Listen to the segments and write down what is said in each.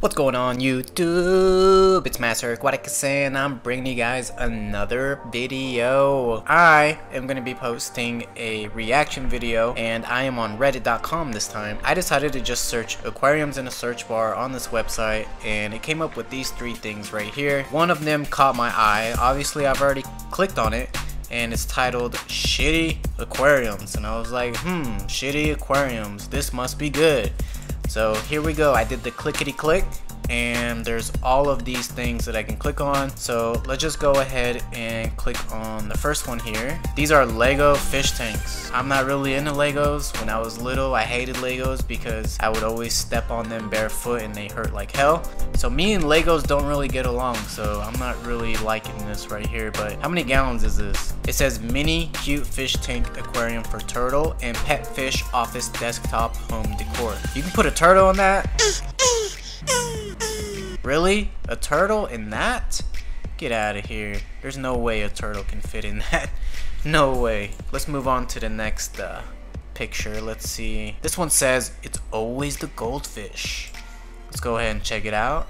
What's going on YouTube? It's MasterAquatics and I'm bringing you guys another video. I am going to be posting a reaction video and I am on reddit.com this time. I decided to just search aquariums in a search bar on this website and it came up with these three things right here. One of them caught my eye. Obviously I've already clicked on it and it's titled Shitty Aquariums and I was like, shitty aquariums, this must be good. So here we go. I did the clickety click and there's all of these things that I can click on. So let's just go ahead and click on the first one here. These are Lego fish tanks. I'm not really into Legos. When I was little, I hated Legos because I would always step on them barefoot and they hurt like hell. So me and Legos don't really get along, so I'm not really liking this right here. But how many gallons is this? It says mini cute fish tank aquarium for turtle and pet fish office desktop home decor. You can put a turtle in that? Really? A turtle in that? Get out of here. There's no way a turtle can fit in that. No way. Let's move on to the next picture. Let's see. This one says it's always the goldfish. Let's go ahead and check it out.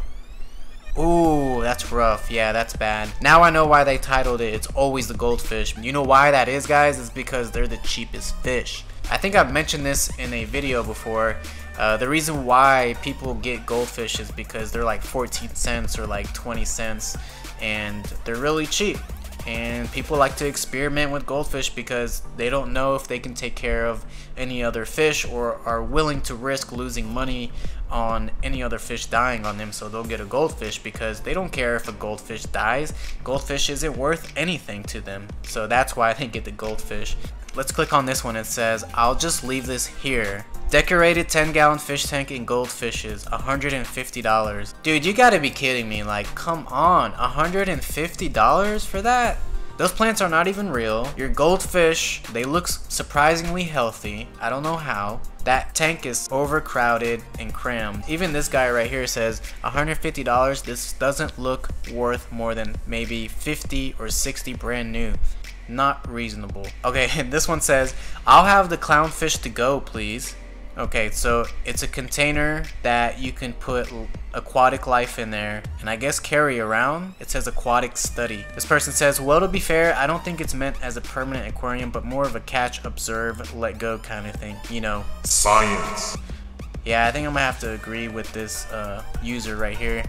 Ooh, that's rough. Yeah, that's bad. Now I know why they titled it It's Always the Goldfish. You know why that is, guys? It's because they're the cheapest fish. I think I've mentioned this in a video before. The reason why people get goldfish is because they're like 14 cents or like 20 cents and they're really cheap. And people like to experiment with goldfish because they don't know if they can take care of any other fish or are willing to risk losing money on any other fish dying on them, so they'll get a goldfish because they don't care if a goldfish dies. Goldfish isn't worth anything to them, so that's why they get the goldfish. Let's click on this one. It says, I'll just leave this here. Decorated 10-gallon fish tank in goldfishes, $150. Dude, you gotta be kidding me. Like, come on, $150 for that? Those plants are not even real. Your goldfish, they look surprisingly healthy. I don't know how. That tank is overcrowded and crammed. Even this guy right here says $150. This doesn't look worth more than maybe 50 or 60 brand new. Not reasonable. Okay, and this one says, I'll have the clownfish to go, please. Okay, so it's a container that you can put aquatic life in there and I guess carry around. It says aquatic study. This person says, well, to be fair, I don't think it's meant as a permanent aquarium, but more of a catch, observe, let go kind of thing. You know, science. Yeah, I think I'm gonna have to agree with this user right here.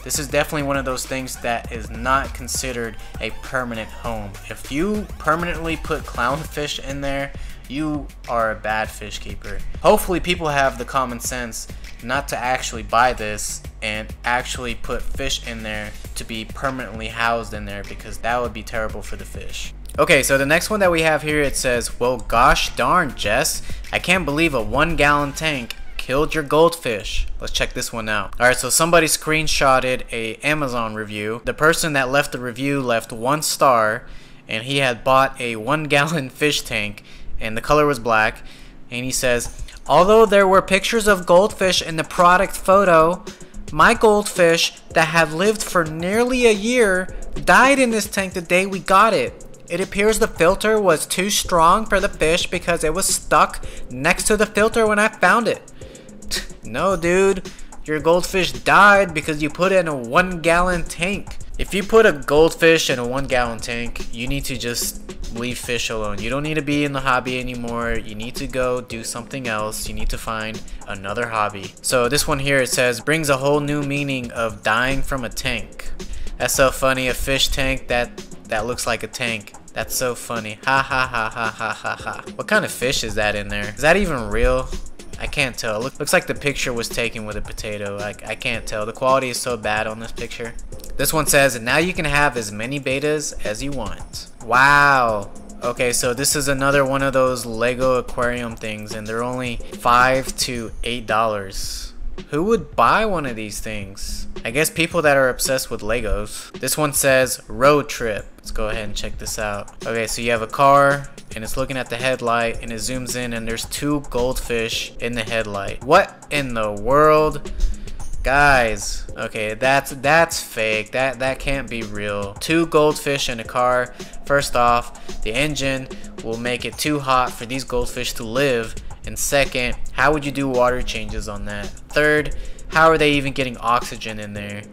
This is definitely one of those things that is not considered a permanent home. If you permanently put clownfish in there, you are a bad fish keeper. Hopefully people have the common sense not to actually buy this and actually put fish in there to be permanently housed in there, because that would be terrible for the fish. Okay, so the next one that we have here, it says, well, gosh darn, Jess, I can't believe a 1-gallon tank killed your goldfish. Let's check this one out. Alright, so somebody screenshotted a Amazon review. The person that left the review left 1 star and he had bought a 1-gallon fish tank and the color was black, and he says, although there were pictures of goldfish in the product photo, my goldfish that had lived for nearly a year died in this tank the day we got it. It appears the filter was too strong for the fish because it was stuck next to the filter when I found it. No, dude, your goldfish died because you put it in a 1-gallon tank. If you put a goldfish in a 1-gallon tank, you need to just leave fish alone. You don't need to be in the hobby anymore. You need to go do something else. You need to find another hobby. So this one here, it says, brings a whole new meaning of dying from a tank. That's so funny. A fish tank that looks like a tank. That's so funny. Ha ha ha ha ha ha ha. What kind of fish is that in there? Is that even real? I can't tell. Looks like the picture was taken with a potato. I can't tell. The quality is so bad on this picture. This one says, now you can have as many betas as you want. Wow. Okay, so this is another one of those Lego aquarium things and they're only $5 to $8. Who would buy one of these things? I guess people that are obsessed with Legos. This one says road trip. Let's go ahead and check this out. Okay, so you have a car and it's looking at the headlight and it zooms in and there's 2 goldfish in the headlight. What in the world? Guys, okay, that's fake. That can't be real. 2 goldfish in a car. First off, the engine will make it too hot for these goldfish to live. And second, how would you do water changes on that? Third, How are they even getting oxygen in there?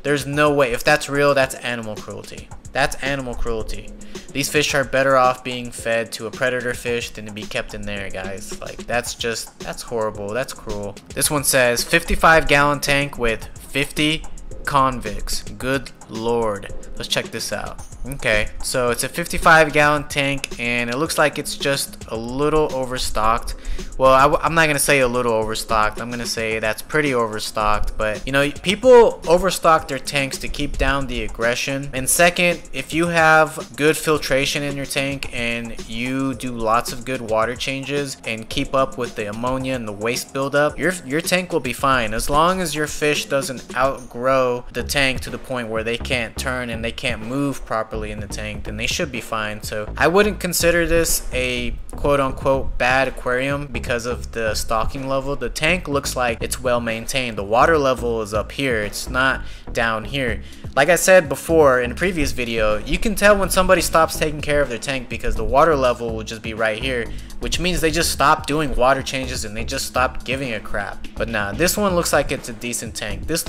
There's no way. If that's real, that's animal cruelty. That's animal cruelty. These fish are better off being fed to a predator fish than to be kept in there, guys. Like, that's horrible. That's cruel. This one says 55-gallon tank with 50 convicts. Good lord. Let's check this out. Okay, so it's a 55-gallon tank, and it looks like it's just a little overstocked. Well, I'm not gonna say a little overstocked. I'm gonna say that's pretty overstocked. But you know, people overstock their tanks to keep down the aggression. And second, if you have good filtration in your tank and you do lots of good water changes and keep up with the ammonia and the waste buildup, your tank will be fine. As long as your fish doesn't outgrow the tank to the point where they can't turn and they can't move properly in the tank, then they should be fine. So I wouldn't consider this a quote-unquote bad aquarium because of the stocking level. The tank looks like it's well maintained. The water level is up here, it's not down here. Like I said before in a previous video, you can tell when somebody stops taking care of their tank because the water level will just be right here, which means they just stop doing water changes and they just stop giving a crap. But nah, this one looks like it's a decent tank. This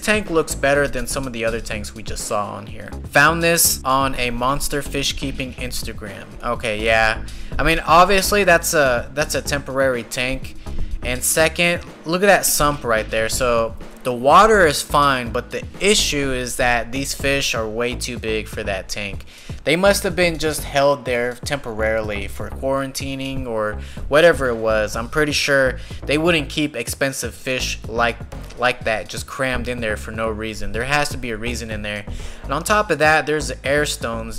tank looks better than some of the other tanks we just saw on here. Found this on a monster fish keeping Instagram. Okay, yeah. I mean, obviously that's a temporary tank. And second, look at that sump right there. So the water is fine, but the issue is that these fish are way too big for that tank. They must have been just held there temporarily for quarantining or whatever it was. I'm pretty sure they wouldn't keep expensive fish like that just crammed in there for no reason. There has to be a reason in there. And on top of that, there's an air stone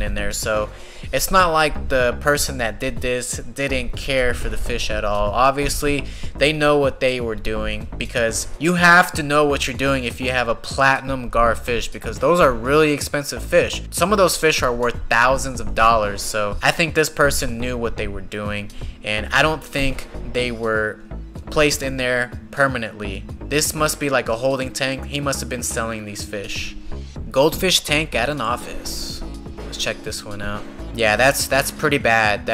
in there, so it's not like the person that did this didn't care for the fish at all. Obviously, they know what they were doing, because you have to know what you're doing if you have a platinum gar fish, because those are really expensive fish. Some of those fish are worth thousands of dollars, so I think this person knew what they were doing, and I don't think they were placed in there permanently. This must be like a holding tank. He must have been selling these fish. Goldfish tank at an office. Let's check this one out. Yeah, that's pretty bad.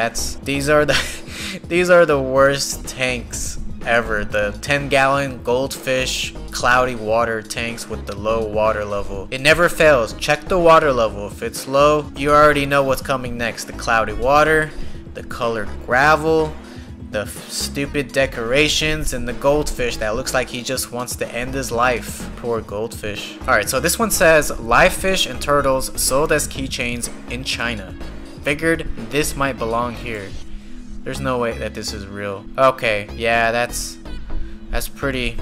These are the worst tanks ever. The 10-gallon Goldfish cloudy water tanks with the low water level. It never fails. Check the water level. If it's low, you already know what's coming next. The cloudy water, the colored gravel, the stupid decorations, and the goldfish that looks like he just wants to end his life. Poor goldfish. Alright, so this one says live fish and turtles sold as keychains in China. Figured this might belong here. There's no way that this is real. Okay, yeah, that's pretty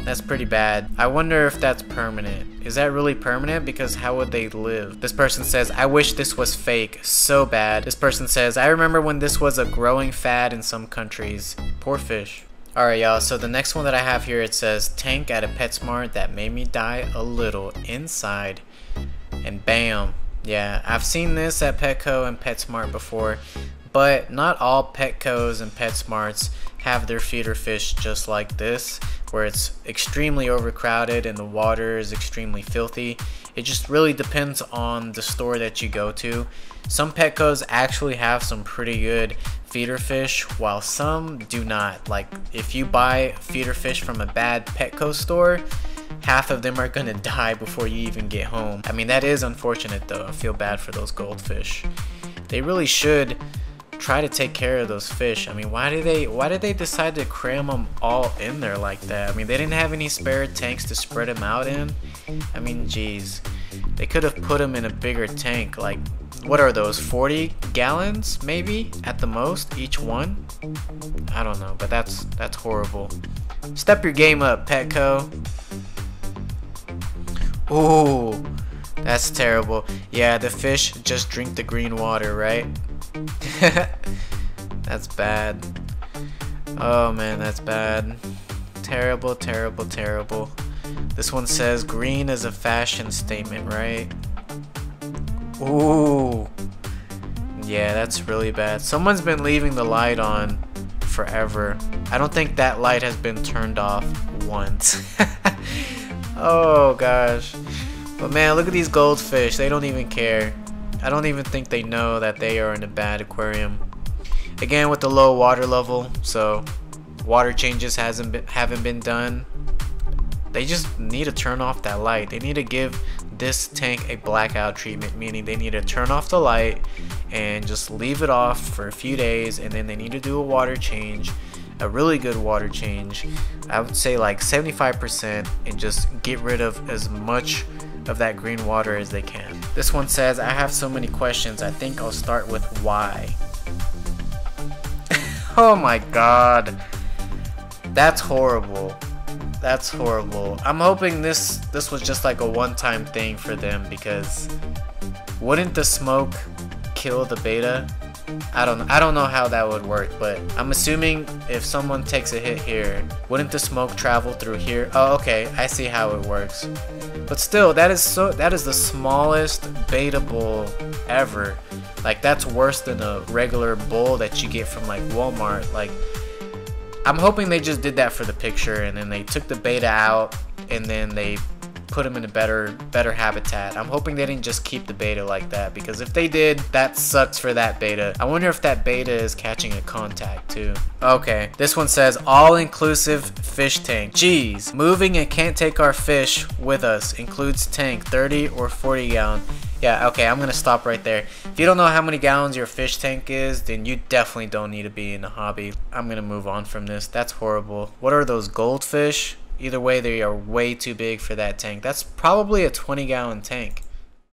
bad. I wonder if that's permanent. Is that really permanent? Because how would they live? This person says, I wish this was fake so bad. This person says, I remember when this was a growing fad in some countries. Poor fish. Alright, y'all, so the next one that I have here, it says tank at a PetSmart that made me die a little inside. And bam. Yeah, I've seen this at Petco and PetSmart before, but not all Petcos and PetSmarts have their feeder fish just like this, where it's extremely overcrowded and the water is extremely filthy. It just really depends on the store that you go to. Some Petcos actually have some pretty good feeder fish, while some do not. Like, if you buy feeder fish from a bad Petco store, half of them are gonna die before you even get home. I mean, that is unfortunate though. I feel bad for those goldfish. They really should try to take care of those fish. I mean, why did they decide to cram them all in there like that? I mean, they didn't have any spare tanks to spread them out in. I mean, geez, they could have put them in a bigger tank. Like, what are those, 40 gallons maybe at the most each one? I don't know, but that's horrible. Step your game up, Petco. Ooh, that's terrible. Yeah, the fish just drink the green water, right? That's bad. Oh man, that's bad. Terrible, terrible, terrible. This one says green is a fashion statement, right? Ooh. Yeah, that's really bad. Someone's been leaving the light on forever. I don't think that light has been turned off once. Oh gosh. But man, look at these goldfish. They don't even care. I don't even think they know that they are in a bad aquarium. Again, with the low water level, so water changes haven't been done. they just need to turn off that light. They need to give this tank a blackout treatment, meaning they need to turn off the light and just leave it off for a few days, and then they need to do a water change, a really good water change. I would say like 75%, and just get rid of as much of that green water as they can. This one says, I have so many questions. I think I'll start with why. Oh my god. That's horrible. That's horrible. I'm hoping this was just like a one-time thing for them, because wouldn't the smoke kill the beta? I don't know how that would work, but I'm assuming if someone takes a hit here, wouldn't the smoke travel through here? Oh, okay, I see how it works. But still, that is the smallest beta bowl ever. Like, that's worse than a regular bowl that you get from like Walmart. Like, I'm hoping they just did that for the picture, and then they took the beta out, and then they put them in a better habitat. I'm hoping they didn't just keep the beta like that, because if they did, that sucks for that beta. I wonder if that beta is catching a contact too. Okay, this one says all-inclusive fish tank. Jeez, moving and can't take our fish with us, includes tank 30 or 40 gallon. Yeah, okay, I'm gonna stop right there. If you don't know how many gallons your fish tank is, then you definitely don't need to be in the hobby. I'm gonna move on from this. That's horrible. What are those, goldfish? Either way, they are way too big for that tank. That's probably a 20-gallon tank.